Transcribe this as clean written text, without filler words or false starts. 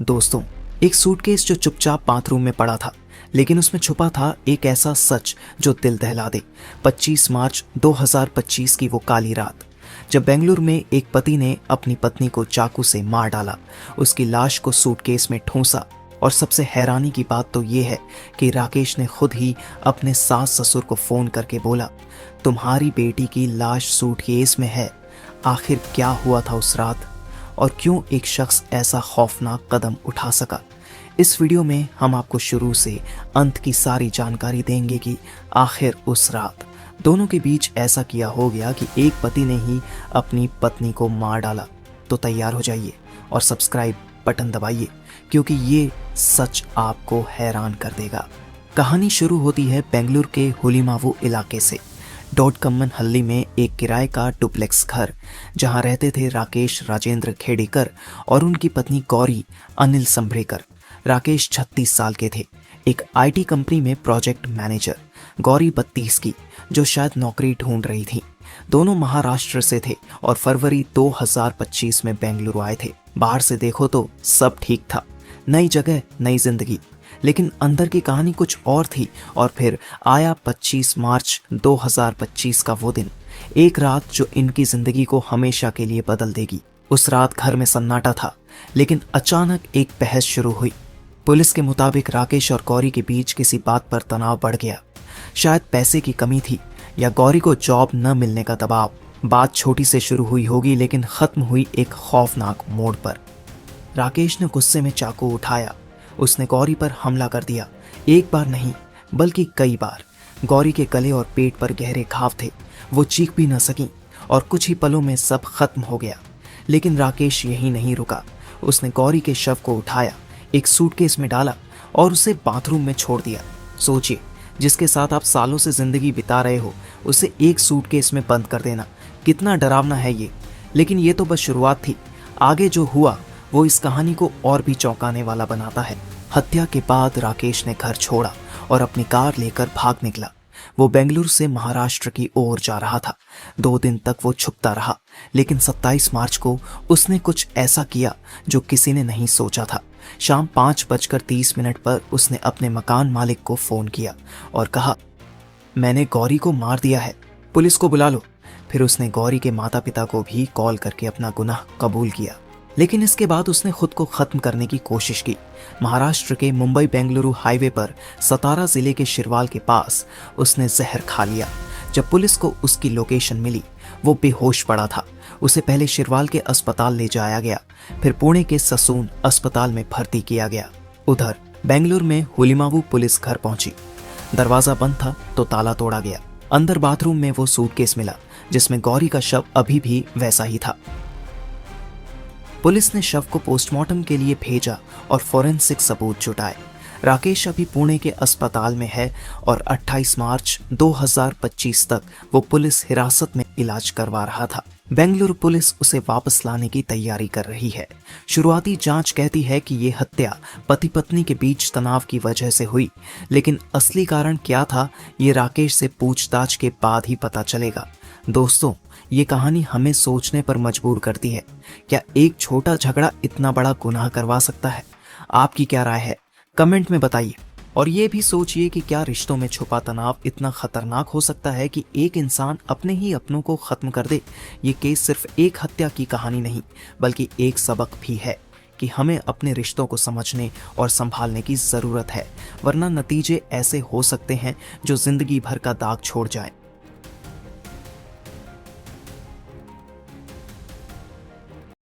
दोस्तों, एक सूटकेस जो चुपचाप बाथरूम में पड़ा था, लेकिन उसमें छुपा था एक ऐसा सच जो दिल दहला दे। 25 मार्च 2025 की वो काली रात, जब बेंगलुरु में एक पति ने अपनी पत्नी को चाकू से मार डाला, उसकी लाश को सूटकेस में ठूंसा। और सबसे हैरानी की बात तो ये है कि राकेश ने खुद ही अपने सास ससुर को फोन करके बोला, तुम्हारी बेटी की लाश सूटकेस में है। आखिर क्या हुआ था उस रात, और क्यों एक शख्स ऐसा खौफनाक कदम उठा सका? इस वीडियो में हम आपको शुरू से अंत की सारी जानकारी देंगे कि आखिर उस रात दोनों के बीच ऐसा क्या हो गया कि एक पति ने ही अपनी पत्नी को मार डाला। तो तैयार हो जाइए और सब्सक्राइब बटन दबाइए, क्योंकि ये सच आपको हैरान कर देगा। कहानी शुरू होती है बेंगलुरु के हुलीमावू इलाके से। डॉटकम्मन हल्ली में एक किराए का डुप्लेक्स घर, जहां रहते थे राकेश राजेंद्र खेड़ेकर और उनकी पत्नी गौरी अनिल संभरेकर। राकेश 36 साल के थे, एक आईटी कंपनी में प्रोजेक्ट मैनेजर। गौरी 32 की, जो शायद नौकरी ढूंढ रही थी। दोनों महाराष्ट्र से थे और फरवरी 2025 में बेंगलुरु आए थे। बाहर से देखो तो सब ठीक था, नई जगह नई जिंदगी, लेकिन अंदर की कहानी कुछ और थी। और फिर आया 25 मार्च 2025 का वो दिन, एक रात जो इनकी जिंदगी को हमेशा के लिए बदल देगी। उस रात घर में सन्नाटा था, लेकिन अचानक एक बहस शुरू हुई। पुलिस के मुताबिक राकेश और गौरी के बीच किसी बात पर तनाव बढ़ गया। शायद पैसे की कमी थी या गौरी को जॉब न मिलने का दबाव। बात छोटी से शुरू हुई होगी, लेकिन खत्म हुई एक खौफनाक मोड़ पर। राकेश ने गुस्से में चाकू उठाया। उसने गौरी पर हमला कर दिया। एक बार नहीं, बल्कि कई बार। गौरी के गले और पेट पर गहरे घाव थे, वो चीख भी न सकी और कुछ ही पलों में सब खत्म हो गया। लेकिन राकेश यहीं नहीं रुका। उसने गौरी के शव को उठाया, एक सूटकेस में डाला और उसे बाथरूम में छोड़ दिया। सोचिए, जिसके साथ आप सालों से जिंदगी बिता रहे हो, उसे एक सूटकेस में बंद कर देना, कितना डरावना है ये। लेकिन ये तो बस शुरुआत थी। आगे जो हुआ वो इस कहानी को और भी चौंकाने वाला बनाता है। हत्या के बाद राकेश ने घर छोड़ा और अपनी कार लेकर भाग निकला। वो बेंगलुरु से महाराष्ट्र की ओर जा रहा था। 2 दिन तक वो छुपता रहा, लेकिन 27 मार्च को उसने कुछ ऐसा किया जो किसी ने नहीं सोचा था। शाम 5:30 पर उसने अपने मकान मालिक को फोन किया और कहा, मैंने गौरी को मार दिया है, पुलिस को बुला लो। फिर उसने गौरी के माता पिता को भी कॉल करके अपना गुनाह कबूल किया। लेकिन इसके बाद उसने खुद को खत्म करने की कोशिश की। महाराष्ट्र के मुंबई बेंगलुरु हाईवे पर सतारा जिले के शिरवाल के पास उसने जहर खा लिया। जब पुलिस को उसकी लोकेशन मिली, वो बेहोश पड़ा था। उसे पहले शिरवाल के अस्पताल ले जाया गया, फिर पुणे के ससून अस्पताल में भर्ती किया गया। उधर बेंगलुरु में हुलीमावू पुलिस घर पहुंची। दरवाजा बंद था तो ताला तोड़ा गया। अंदर बाथरूम में वो सूटकेस मिला, जिसमें गौरी का शव अभी भी वैसा ही था। पुलिस ने शव को पोस्टमार्टम के लिए भेजा और फॉरेंसिक सबूत जुटाए। राकेश अभी पुणे के अस्पताल में है और 28 मार्च 2025 तक वो पुलिस हिरासत में इलाज करवा रहा था। बेंगलुरु पुलिस उसे वापस लाने की तैयारी कर रही है। शुरुआती जांच कहती है कि ये हत्या पति पत्नी के बीच तनाव की वजह से हुई, लेकिन असली कारण क्या था, ये राकेश से पूछताछ के बाद ही पता चलेगा। दोस्तों, ये कहानी हमें सोचने पर मजबूर करती है। क्या एक छोटा झगड़ा इतना बड़ा गुनाह करवा सकता है? आपकी क्या राय है, कमेंट में बताइए। और ये भी सोचिए कि क्या रिश्तों में छुपा तनाव इतना खतरनाक हो सकता है कि एक इंसान अपने ही अपनों को खत्म कर दे। ये केस सिर्फ एक हत्या की कहानी नहीं, बल्कि एक सबक भी है कि हमें अपने रिश्तों को समझने और संभालने की जरूरत है, वरना नतीजे ऐसे हो सकते हैं जो जिंदगी भर का दाग छोड़ जाएं।